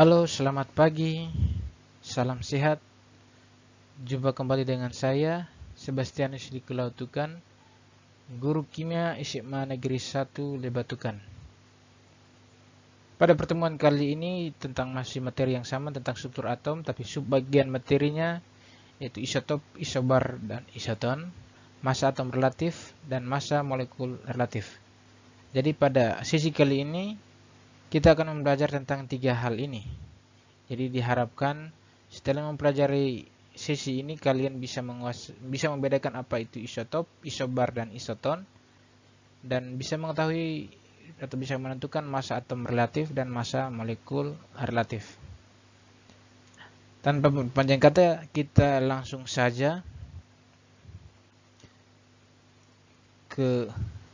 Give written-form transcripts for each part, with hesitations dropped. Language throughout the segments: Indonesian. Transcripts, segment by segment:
Halo, selamat pagi. Salam sehat. Jumpa kembali dengan saya, Sebastianus Dikulautukan, Guru Kimia SMA Negeri 1 Lebatukan. Pada pertemuan kali ini tentang masih materi yang sama tentang struktur atom, tapi subbagian materinya yaitu isotop, isobar, dan isoton, massa atom relatif, dan massa molekul relatif. Jadi pada sesi kali ini kita akan belajar tentang tiga hal ini. Jadi diharapkan setelah mempelajari sesi ini kalian bisa membedakan apa itu isotop, isobar, dan isoton, dan bisa mengetahui atau bisa menentukan massa atom relatif dan massa molekul relatif. Tanpa panjang kata, kita langsung saja ke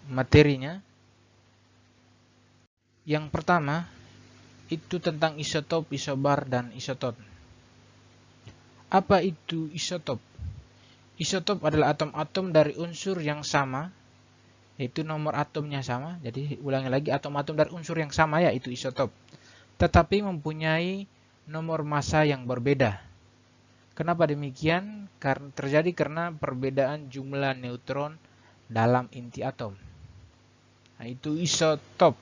materinya. Yang pertama itu tentang isotop, isobar, dan isoton. Apa itu isotop? Isotop adalah atom-atom dari unsur yang sama, yaitu nomor atomnya sama. Jadi ulangi lagi, atom-atom dari unsur yang sama yaitu isotop, tetapi mempunyai nomor massa yang berbeda. Kenapa demikian? Karena terjadi karena perbedaan jumlah neutron dalam inti atom. Nah, itu isotop.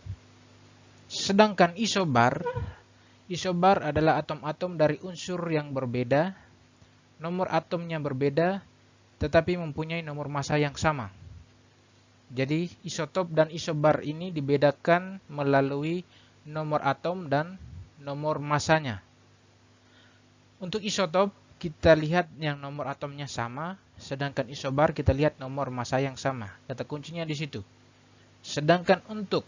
Sedangkan isobar adalah atom-atom dari unsur yang berbeda, nomor atomnya berbeda, tetapi mempunyai nomor massa yang sama. Jadi isotop dan isobar ini dibedakan melalui nomor atom dan nomor massanya. Untuk isotop kita lihat yang nomor atomnya sama, sedangkan isobar kita lihat nomor massa yang sama. Kata kuncinya di situ. Sedangkan untuk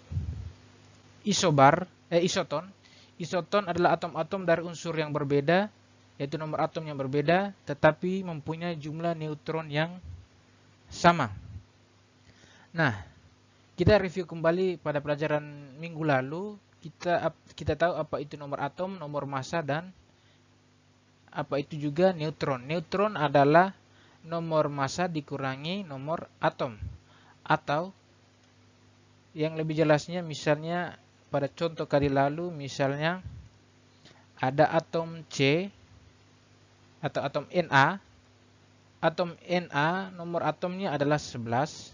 isoton adalah atom-atom dari unsur yang berbeda, yaitu nomor atom yang berbeda, tetapi mempunyai jumlah neutron yang sama. Nah, kita review kembali pada pelajaran minggu lalu. Kita tahu apa itu nomor atom, nomor massa, dan apa itu juga neutron. Neutron adalah nomor massa dikurangi nomor atom. Atau yang lebih jelasnya misalnya pada contoh kali lalu, misalnya ada atom C atau atom Na. Atom Na nomor atomnya adalah 11.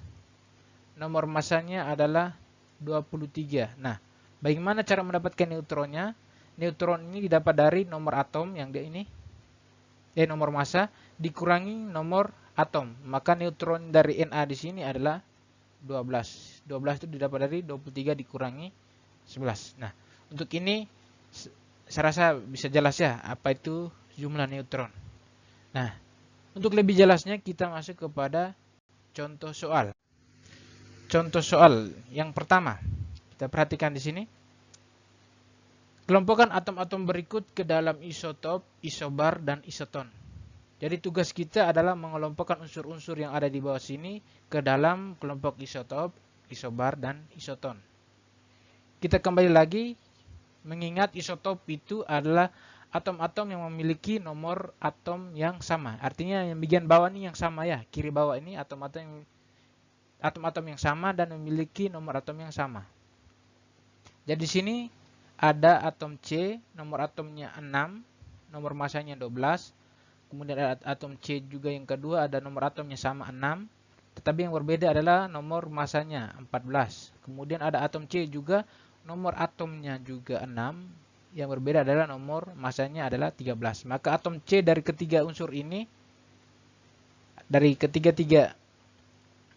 Nomor massanya adalah 23. Nah, bagaimana cara mendapatkan neutronnya? Neutron ini didapat dari nomor atom yang dia ini, nomor massa dikurangi nomor atom. Maka neutron dari Na di sini adalah 12. 12 itu didapat dari 23 dikurangi 11. Nah, untuk ini saya rasa bisa jelas ya apa itu jumlah neutron. Nah, untuk lebih jelasnya kita masuk kepada contoh soal. Contoh soal yang pertama, kita perhatikan di sini. Kelompokkan atom-atom berikut ke dalam isotop, isobar, dan isoton. Jadi tugas kita adalah mengelompokkan unsur-unsur yang ada di bawah sini ke dalam kelompok isotop, isobar, dan isoton. Kita kembali lagi mengingat isotop itu adalah atom-atom yang memiliki nomor atom yang sama. Artinya yang bagian bawah ini yang sama ya, kiri bawah ini atom-atom yang sama dan memiliki nomor atom yang sama. Jadi di sini ada atom C, nomor atomnya 6, nomor massanya 12. Kemudian ada atom C juga yang kedua, ada nomor atomnya sama 6, tetapi yang berbeda adalah nomor massanya 14. Kemudian ada atom C juga, nomor atomnya juga 6, yang berbeda adalah nomor massanya adalah 13. Maka atom C dari ketiga unsur ini, dari ketiga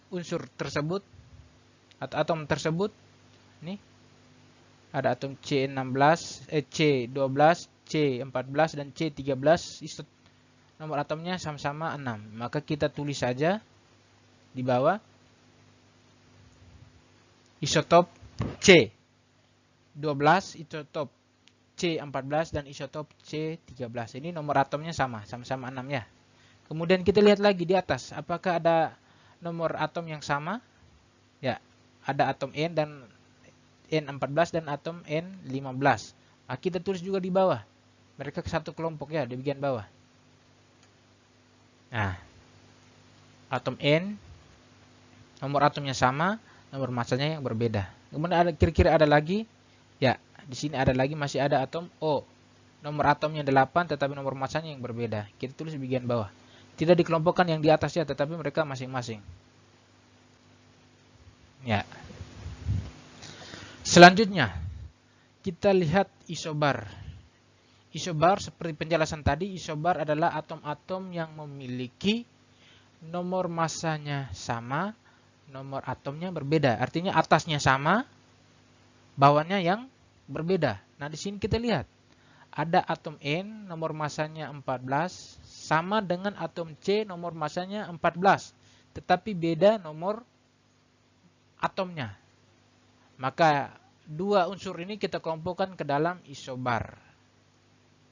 unsur tersebut atau atom tersebut, ini ada atom C12, C14, dan C13, nomor atomnya sama-sama 6. Maka kita tulis saja di bawah isotop C12, isotop C14, dan isotop C13. Ini nomor atomnya sama-sama 6 ya. Kemudian kita lihat lagi di atas, apakah ada nomor atom yang sama? Ya, ada atom N dan N14 dan atom N15. Nah, kita tulis juga di bawah. Mereka satu kelompok ya, di bagian bawah. Nah, atom N, nomor atomnya sama, nomor massanya yang berbeda. Kemudian kira-kira ada lagi? Ya, di sini ada lagi, masih ada atom O. nomor atomnya 8 tetapi nomor masanya yang berbeda. Kita tulis di bagian bawah. Tidak dikelompokkan yang di atasnya tetapi mereka masing-masing. Ya. Selanjutnya kita lihat isobar. Isobar seperti penjelasan tadi, isobar adalah atom-atom yang memiliki nomor masanya sama, nomor atomnya berbeda. Artinya atasnya sama, bawahnya yang berbeda. Nah, di sini kita lihat ada atom N nomor masanya 14 sama dengan atom C nomor masanya 14, tetapi beda nomor atomnya. Maka dua unsur ini kita kelompokkan ke dalam isobar.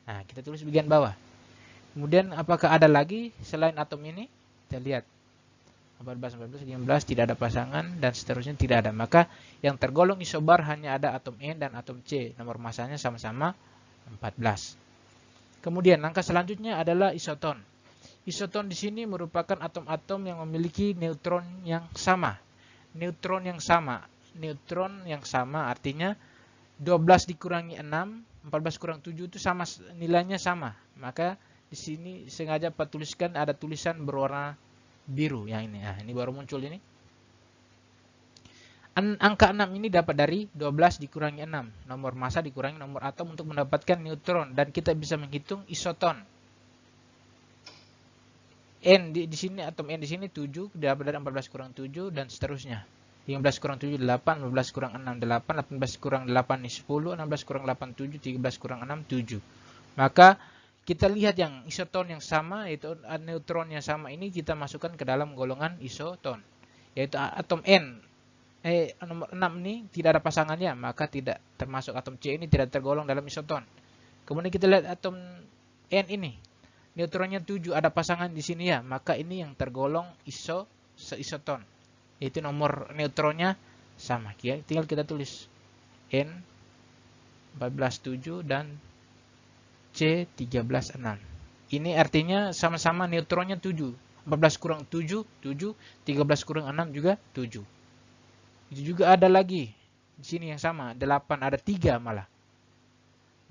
Nah, kita tulis bagian bawah. Kemudian apakah ada lagi selain atom ini? Kita lihat 14, 14, 15 tidak ada pasangan dan seterusnya tidak ada. Maka yang tergolong isobar hanya ada atom N dan atom C. Nomor masanya sama-sama 14. Kemudian langkah selanjutnya adalah isoton. Isoton di sini merupakan atom-atom yang memiliki neutron yang sama. Neutron yang sama. Neutron yang sama artinya 12 dikurangi 6, 14 kurang 7 itu sama, nilainya sama. Maka di sini sengaja Pak tuliskan ada tulisan berwarna biru yang ini. Nah, ini baru muncul ini. Angka 6 ini dapat dari 12 dikurangi 6. Nomor massa dikurangi nomor atom untuk mendapatkan neutron. Dan kita bisa menghitung isoton. N di sini, atom N di sini 7, dapat dari 14 kurang 7 dan seterusnya. 15 kurang 7, 8, 15 kurang 6, 8, 18 kurang 8, 10, 16 kurang 8, 7, 13 kurang 6, 7. Maka kita lihat yang isoton yang sama, yaitu neutron yang sama ini kita masukkan ke dalam golongan isoton. Yaitu atom N. Nomor 6 ini tidak ada pasangannya, maka tidak termasuk atom C ini tidak tergolong dalam isoton. Kemudian kita lihat atom N ini. Neutronnya 7, ada pasangan di sini ya, maka ini yang tergolong isoton. Yaitu nomor neutronnya sama. Tinggal kita tulis N 14,7 dan C 13,6. Ini artinya sama-sama neutronnya 7. 14 kurang 7, 7. 13 kurang 6 juga 7. Itu juga ada lagi di sini yang sama, 8, ada 3 malah.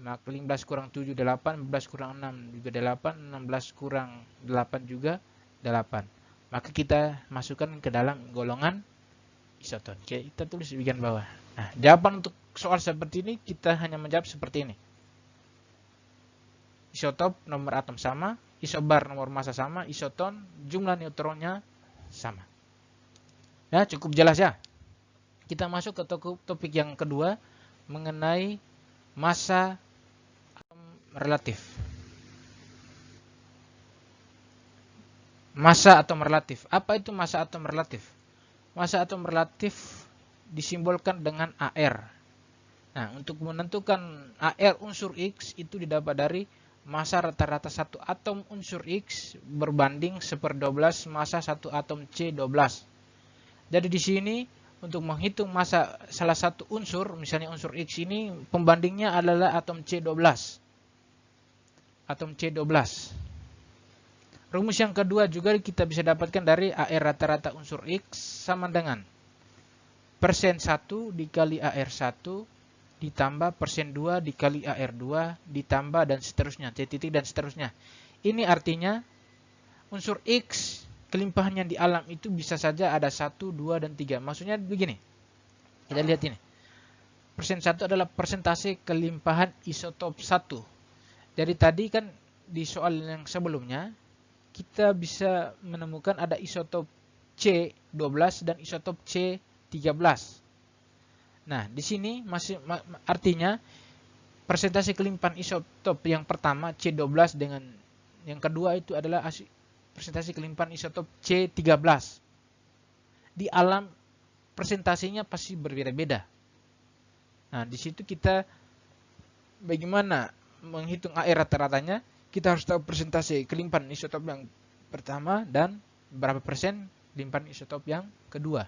Maka 15 kurang 7 8, 14 kurang 6 juga 8, 16 kurang 8 juga 8. Maka kita masukkan ke dalam golongan isoton. Oke, kita tulis di bagian bawah. Nah, jawaban untuk soal seperti ini kita hanya menjawab seperti ini. Isotop nomor atom sama, isobar nomor massa sama, isoton jumlah neutronnya sama. Ya, cukup jelas ya. Kita masuk ke topik yang kedua mengenai massa atom relatif. Massa atom relatif. Apa itu massa atom relatif? Massa atom relatif disimbolkan dengan AR. Nah, untuk menentukan AR unsur X itu didapat dari massa rata-rata satu atom unsur X berbanding 1/12 massa satu atom C12. Jadi di sini untuk menghitung massa salah satu unsur, misalnya unsur X ini, pembandingnya adalah atom C12. Atom C12. Rumus yang kedua juga kita bisa dapatkan dari AR rata-rata unsur X sama dengan persen 1 dikali AR1 ditambah persen 2 dikali AR2 ditambah dan seterusnya, titik dan seterusnya. Ini artinya unsur X kelimpahannya di alam itu bisa saja ada 1, 2, dan 3. Maksudnya begini. Kita lihat ini. Persen 1 adalah persentase kelimpahan isotop 1. Jadi tadi kan di soal yang sebelumnya, kita bisa menemukan ada isotop C12 dan isotop C13. Nah, di sini masih artinya persentase kelimpahan isotop yang pertama C12 dengan yang kedua itu adalah persentase kelimpahan isotop C13. Di alam persentasenya pasti berbeda-beda. Nah, di situ kita bagaimana menghitung AR rata-ratanya, kita harus tahu persentase kelimpahan isotop yang pertama dan berapa persen kelimpahan isotop yang kedua.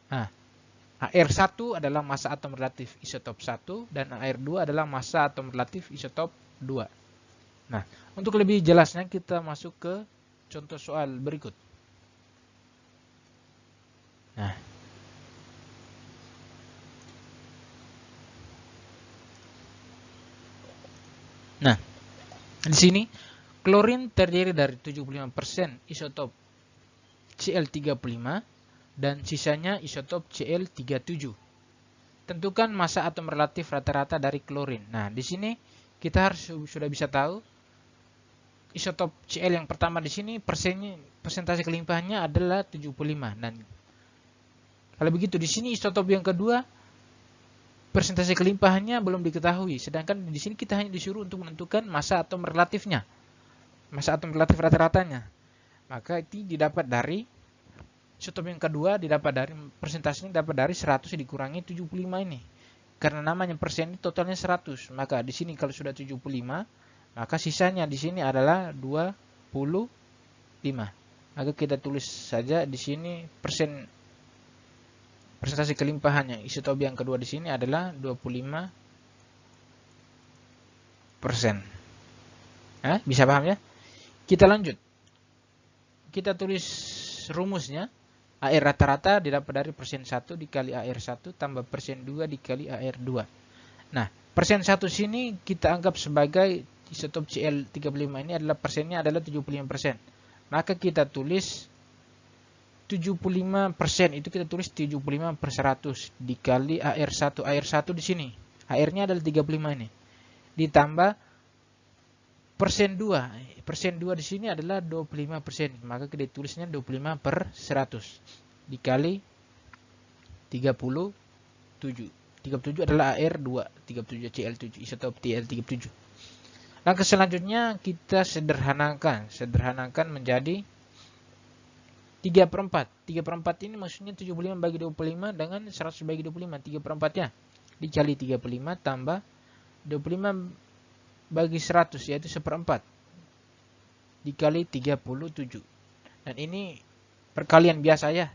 Nah, AR1 adalah massa atom relatif isotop 1 dan AR2 adalah massa atom relatif isotop 2. Nah, untuk lebih jelasnya kita masuk ke contoh soal berikut. Nah, di sini klorin terdiri dari 75% isotop Cl35 dan sisanya isotop Cl37. Tentukan massa atom relatif rata-rata dari klorin. Nah, di sini kita harus sudah bisa tahu isotop Cl yang pertama di sini persentase kelimpahannya adalah 75. Dan kalau begitu di sini isotop yang kedua persentase kelimpahannya belum diketahui. Sedangkan di sini kita hanya disuruh untuk menentukan massa atom relatifnya. Massa atom relatif rata-ratanya. Maka itu didapat dari isotop yang kedua didapat dari persentasenya dapat dari 100 dikurangi 75 ini. Karena namanya persen ini totalnya 100. Maka di sini kalau sudah 75, maka sisanya di sini adalah 25. Maka kita tulis saja di sini persentase kelimpahannya isotop yang kedua di sini adalah 25%. Bisa paham ya? Kita lanjut. Kita tulis rumusnya. AR rata-rata didapat dari persen 1 dikali AR1 tambah persen 2 dikali AR2. Nah, persen 1 sini kita anggap sebagai isotop Cl35 ini adalah persennya adalah 75%. Maka kita tulis 75%, itu kita tulis 75 per 100 dikali AR1. AR1 di sini. AR-nya adalah 35 ini. Ditambah persen 2. Persen 2 di sini adalah 25%. Maka kita tulisnya 25 per 100 dikali 37. 37 adalah AR2, 37 Cl7, isotop Cl37. Langkah selanjutnya kita sederhanakan menjadi 3/4. 3/4 ini maksudnya 75 bagi 25 dengan 100 bagi 25. 3/4-nya dikali 35 tambah 25 bagi 100 yaitu 1/4 dikali 37. Dan ini perkalian biasa ya.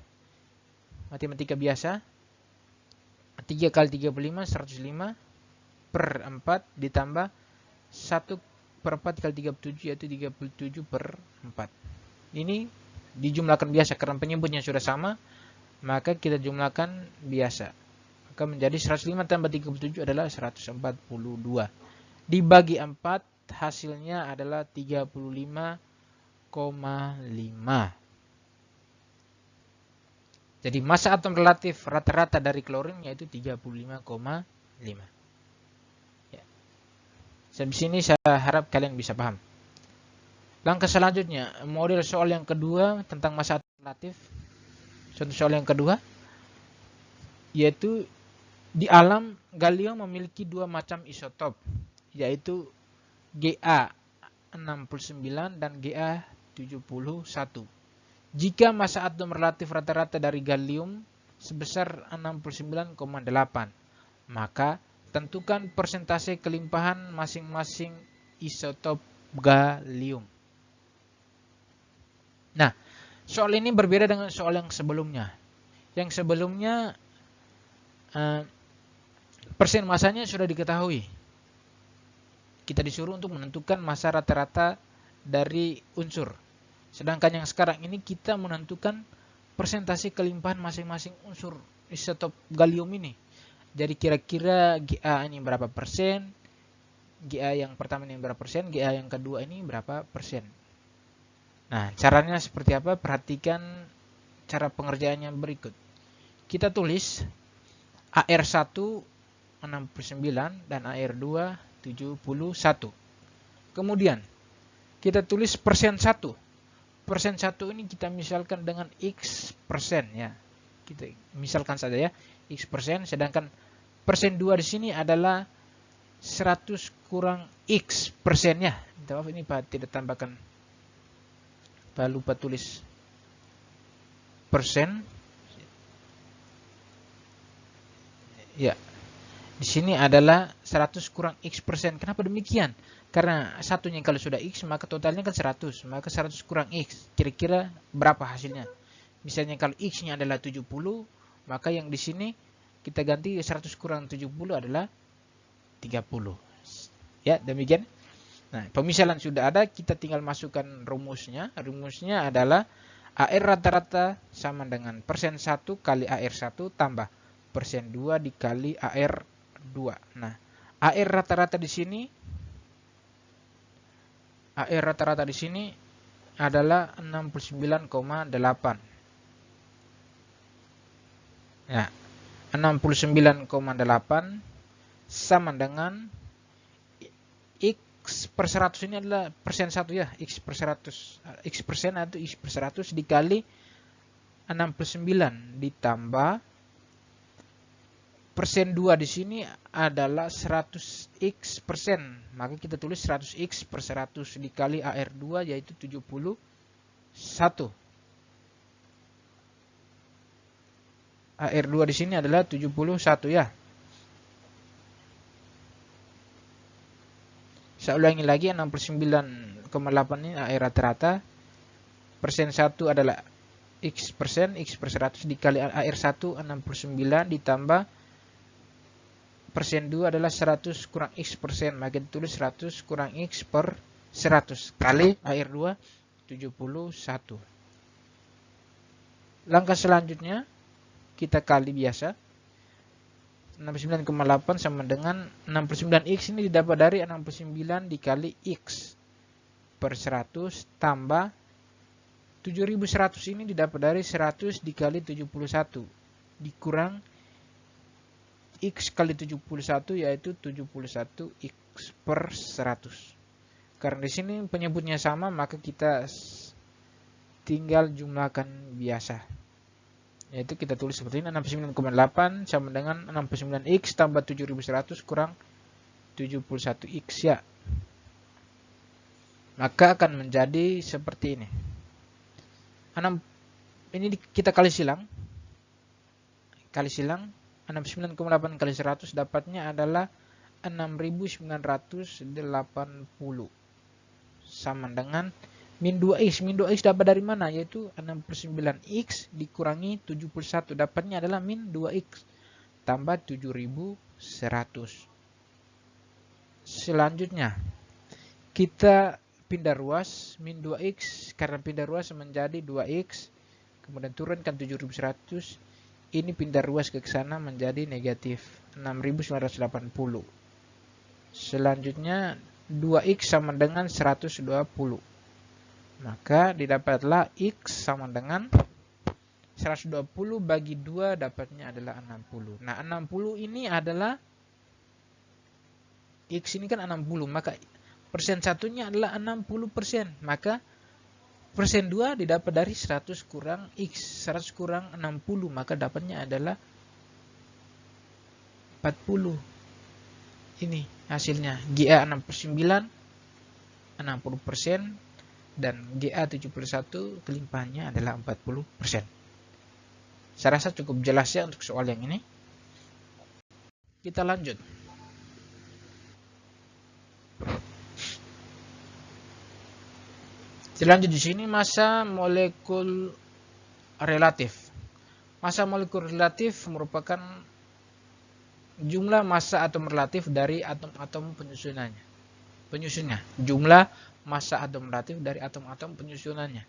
Matematika biasa. 3 kali 35 105 per 4 ditambah 1/4 kali 37 yaitu 37/4. Ini dijumlahkan biasa karena penyebutnya sudah sama, maka kita jumlahkan biasa. Maka menjadi 105 tambah 37 adalah 142. Dibagi 4 hasilnya adalah 35,5. Jadi massa atom relatif rata-rata dari klorin yaitu 35,5. Ya. Sampai sini saya harap kalian bisa paham. Langkah selanjutnya, model soal yang kedua tentang massa atom relatif. Contoh soal yang kedua, yaitu di alam gallium memiliki dua macam isotop, yaitu Ga69 dan Ga71. Jika massa atom relatif rata-rata dari gallium sebesar 69,8, maka tentukan persentase kelimpahan masing-masing isotop gallium. Nah, soal ini berbeda dengan soal yang sebelumnya. Yang sebelumnya persen masanya sudah diketahui. Kita disuruh untuk menentukan massa rata-rata dari unsur. Sedangkan yang sekarang ini kita menentukan persentase kelimpahan masing-masing unsur isotop gallium ini. Jadi kira-kira Ga ini berapa persen, Ga yang pertama ini berapa persen, Ga yang kedua ini berapa persen. Nah, caranya seperti apa? Perhatikan cara pengerjaannya berikut. Kita tulis AR1 69 dan AR2 71. Kemudian kita tulis persen 1. Persen 1 ini kita misalkan dengan X persen ya. Kita misalkan saja ya, X persen, sedangkan persen 2 di sini adalah 100 kurang X persennya. Maaf ini Pak tidak tambahkan. Pak lupa tulis persen. Ya. Di sini adalah 100 kurang X persen. Kenapa demikian? Karena satunya kalau sudah X, maka totalnya kan 100. Maka 100 kurang X. Kira-kira berapa hasilnya? Misalnya kalau X-nya adalah 70, maka yang di sini kita ganti 100 kurang 70 adalah 30. Ya, demikian. Nah, pemisalan sudah ada, kita tinggal masukkan rumusnya. Rumusnya adalah AR rata-rata sama dengan persen 1 kali AR1 tambah persen 2 dikali AR2. Nah, AR rata-rata di sini AR rata-rata di sini adalah 69,8. Ya, 69,8 sama dengan X per 100 ini adalah persen 1 ya, X per 100. X persen atau X per 100 dikali 69 ditambah persen 2 di sini adalah 100x persen. Maka kita tulis 100x per 100 dikali AR2 yaitu 71. AR2 di sini adalah 71 ya. Saya ulangi lagi, 69,8 ini AR rata-rata. Persen 1 adalah X persen, X per 100 dikali AR1 69 ditambah persen 2 adalah 100 kurang X persen. Maka ditulis 100 kurang X per 100 kali AR2 71. Langkah selanjutnya kita kali biasa. 69,8 sama dengan 69X ini didapat dari 69 dikali X per 100 tambah 7100 ini didapat dari 100 dikali 71 dikurang X kali 71 yaitu 71X per 100. Karena di sini penyebutnya sama maka kita tinggal jumlahkan biasa. Yaitu kita tulis seperti ini, 69,8 sama dengan 69X tambah 7100 kurang 71X ya. Maka akan menjadi seperti ini. Ini kita kali silang. Kali silang 69,8 kali 100 dapatnya adalah 6980 sama dengan min 2x. Min 2x dapat dari mana? Yaitu 69x dikurangi 71 dapatnya adalah min 2x tambah 7100. Selanjutnya kita pindah ruas, min 2x karena pindah ruas menjadi 2x, kemudian turunkan 7100. Ini pindah ruas ke sana menjadi negatif 6980. Selanjutnya 2x sama dengan 120. Maka didapatlah x sama dengan 120 bagi 2 dapatnya adalah 60. Nah 60 ini adalah x ini kan 60. Maka persen satunya adalah 60%. Maka persen 2 didapat dari 100 kurang X. 100 kurang 60. Maka dapatnya adalah 40. Ini hasilnya. GA 6/9. 60%. Dan GA 71 kelimpahannya adalah 40%. Saya rasa cukup jelas ya untuk soal yang ini. Kita lanjut. Selanjutnya di sini massa molekul relatif. Massa molekul relatif merupakan jumlah massa atom relatif dari atom-atom penyusunnya. Jumlah massa atom relatif dari atom-atom penyusunnya.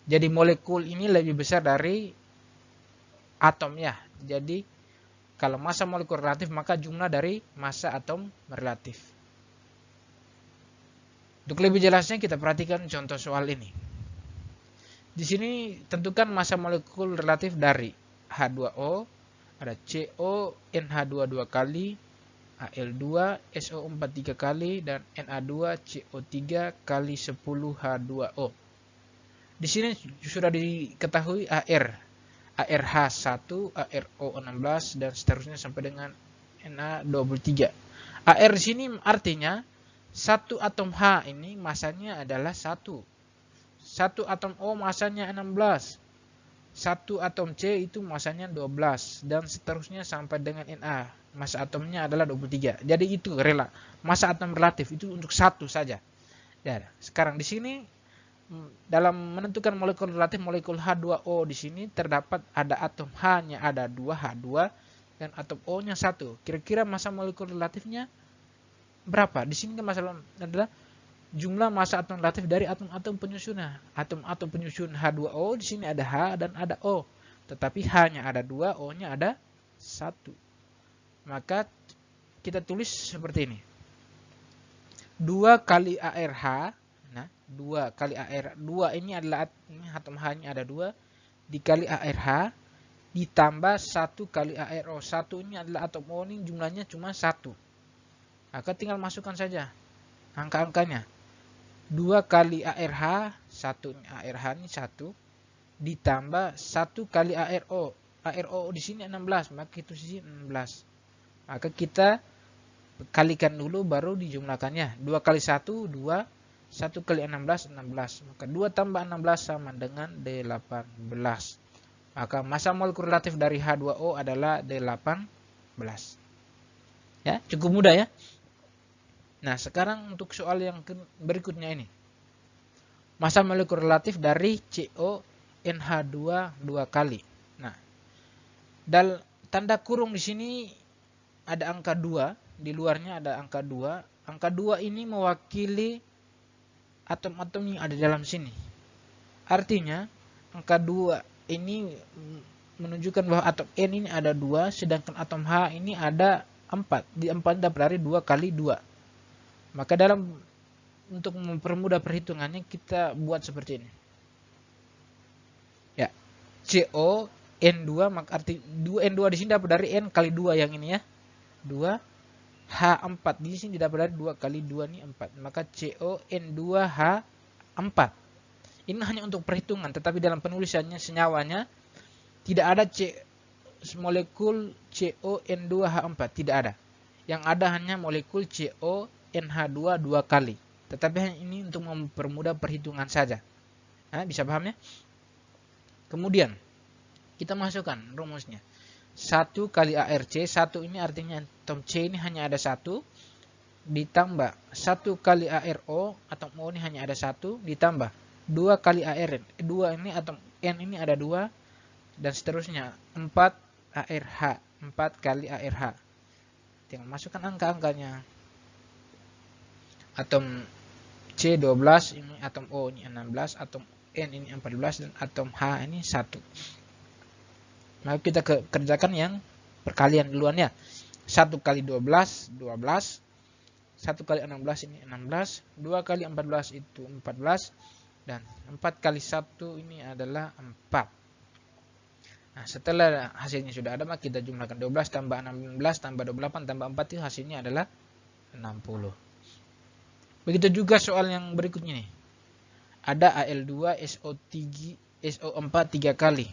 Jadi molekul ini lebih besar dari atom ya. Jadi kalau massa molekul relatif maka jumlah dari massa atom relatif. Untuk lebih jelasnya kita perhatikan contoh soal ini. Di sini tentukan massa molekul relatif dari H2O, ada CO, NH2 2 kali, Al2, SO4 3 kali, dan Na2, CO3 kali 10 H2O. Di sini sudah diketahui ARH1, ARO16, dan seterusnya sampai dengan Na23. AR di sini artinya satu atom H ini masanya adalah 1. Satu atom O masanya 16. Satu atom C itu masanya 12. Dan seterusnya sampai dengan Na. Massa atomnya adalah 23. Jadi itu massa atom relatif itu untuk satu saja. Ya, sekarang di sini dalam menentukan molekul relatif molekul H2O di sini terdapat ada atom H-nya ada 2 H2 dan atom O-nya 1. Kira-kira massa molekul relatifnya berapa? Di sini kan masalah adalah jumlah massa atom relatif dari atom-atom penyusunnya. Atom-atom penyusun H2O di sini ada H dan ada O. Tetapi H-nya ada 2, O-nya ada 1. Maka kita tulis seperti ini. 2 kali ARH. Nah, 2 kali AR. 2 ini adalah atom H-nya ada 2 dikali ARH ditambah 1 kali ARO. 1 ini adalah atom O ini jumlahnya cuma 1. Maka tinggal masukkan saja angka-angkanya. 2 kali ARH, 1 ini ARH ini 1 ditambah 1 kali ARO. ARO di sini 16, maka itu sisi 16. Maka kita kalikan dulu baru dijumlahkannya. 2 kali 1, 2. 1 kali 16, 16. Maka 2 tambah 16 sama dengan 18. Maka massa molekul relatif dari H2O adalah 18. Ya, cukup mudah ya. Nah, sekarang untuk soal yang berikutnya ini. Massa molekul relatif dari CONH2 2 kali. Nah, tanda kurung di sini ada angka 2, di luarnya ada angka 2. Angka 2 ini mewakili atom-atom yang ada dalam sini. Artinya, angka 2 ini menunjukkan bahwa atom N ini ada 2, sedangkan atom H ini ada 4. Di 4 dapat dari 2 kali 2. Maka untuk mempermudah perhitungannya kita buat seperti ini. Ya, CO N2 maka arti 2 N2 di sini dapat dari N kali 2 yang ini ya. 2 H4 di sini dapat dari 2 kali 2 ini 4. Maka CON2H4. Ini hanya untuk perhitungan, tetapi dalam penulisannya senyawanya tidak ada molekul CON2H4, tidak ada. Yang ada hanya molekul CONH2 2 kali. Tetapi ini untuk mempermudah perhitungan saja. Nah, bisa paham ya? Kemudian kita masukkan rumusnya. 1 kali ARC, 1 ini artinya atom C ini hanya ada 1, ditambah 1 kali ARO, atom O ini hanya ada 1, ditambah 2 kali ARN. 2 ini atom N ini ada 2, dan seterusnya 4 ARH, 4 kali ARH. Tinggal masukkan angka-angkanya. Atom C 12, ini atom O ini 16, atom N ini 14, dan atom H ini 1. Maka kita kerjakan yang perkalian duluan ya. 1 kali 12, 12. 1 kali 16 ini 16. 2 kali 14 itu 14. Dan 4 kali 1 ini adalah 4. Nah, setelah hasilnya sudah ada, maka kita jumlahkan 12 tambah 16 tambah 28 tambah 4 itu hasilnya adalah 60. Begitu juga soal yang berikutnya nih. Ada Al2SO4 3 kali.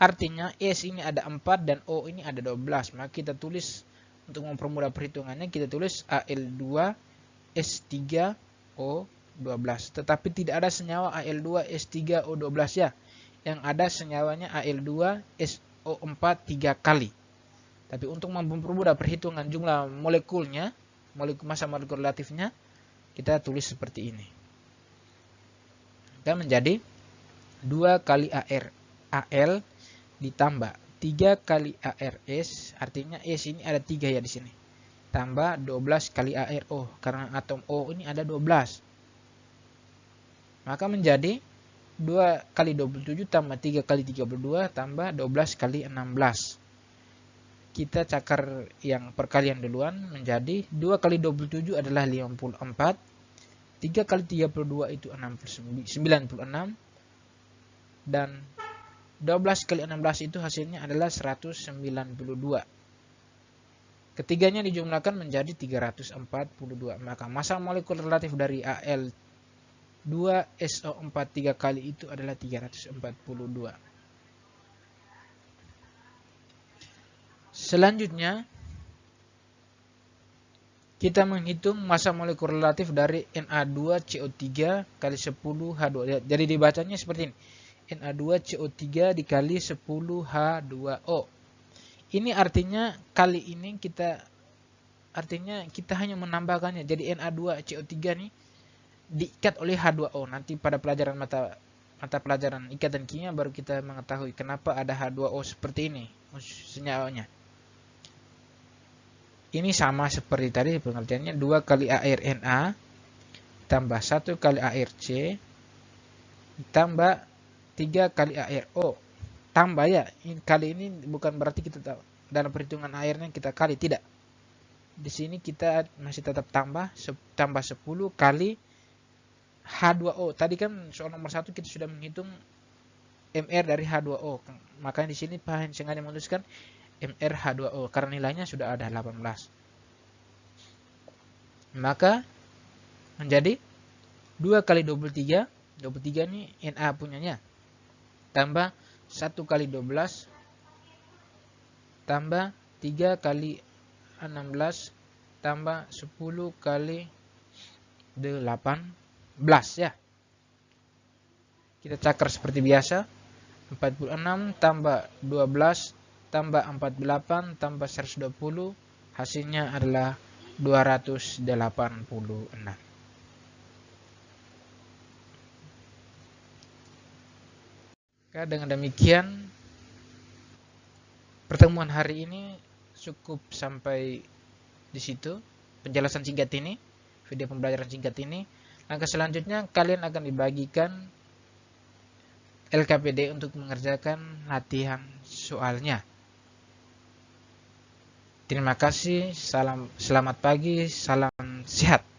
Artinya S ini ada 4 dan O ini ada 12. Maka kita tulis untuk mempermudah perhitungannya, kita tulis Al2S3O12. Tetapi tidak ada senyawa Al2S3O12 ya. Yang ada senyawanya Al2SO4 3 kali. Tapi untuk mempermudah perhitungan jumlah molekulnya, massa molekul relatifnya, kita tulis seperti ini. Dan menjadi 2 kali AL ditambah 3 kali ARS, artinya S ini ada 3 ya di sini. Tambah 12 kali ARO, karena atom O ini ada 12. Maka menjadi 2 kali 27 tambah 3 kali 32 tambah 12 kali 16. Kita cakar yang perkalian duluan, menjadi 2 kali 27 adalah 54. 3 kali 32 itu 96. Dan 12 kali 16 itu hasilnya adalah 192. Ketiganya dijumlahkan menjadi 342. Maka massa molekul relatif dari Al2SO4 3 kali itu adalah 342. Selanjutnya kita menghitung massa molekul relatif dari Na2CO3 kali 10H2. Jadi dibacanya seperti ini. Na2CO3 dikali 10H2O. Ini artinya kali ini kita hanya menambahkannya. Jadi Na2CO3 ini diikat oleh H2O. Nanti pada pelajaran mata pelajaran ikatan kimia baru kita mengetahui kenapa ada H2O seperti ini senyawanya. Ini sama seperti tadi pengertiannya, 2 kali ARNA tambah 1 kali ARC tambah 3 kali ARO. Tambah ya, kali ini bukan berarti kita dalam perhitungan airnya kita kali, tidak. di sini kita masih tetap tambah 10 kali H2O. Tadi kan soal nomor 1 kita sudah menghitung MR dari H2O. Makanya di sini Pak Heng sengaja menuliskan MR H2O karena nilainya sudah ada 18. Maka menjadi 2 kali 23. 23 ini Na punyanya. Tambah 1 kali 12 tambah 3 kali 16 tambah 10 kali 18 ya. Kita cakar seperti biasa. 46 tambah 12 tambah 48 tambah 120, hasilnya adalah 286. Dengan demikian pertemuan hari ini cukup sampai di situ penjelasan singkat ini, video pembelajaran singkat ini. Langkah selanjutnya kalian akan dibagikan LKPD untuk mengerjakan latihan soalnya. Terima kasih, selamat pagi, salam sehat.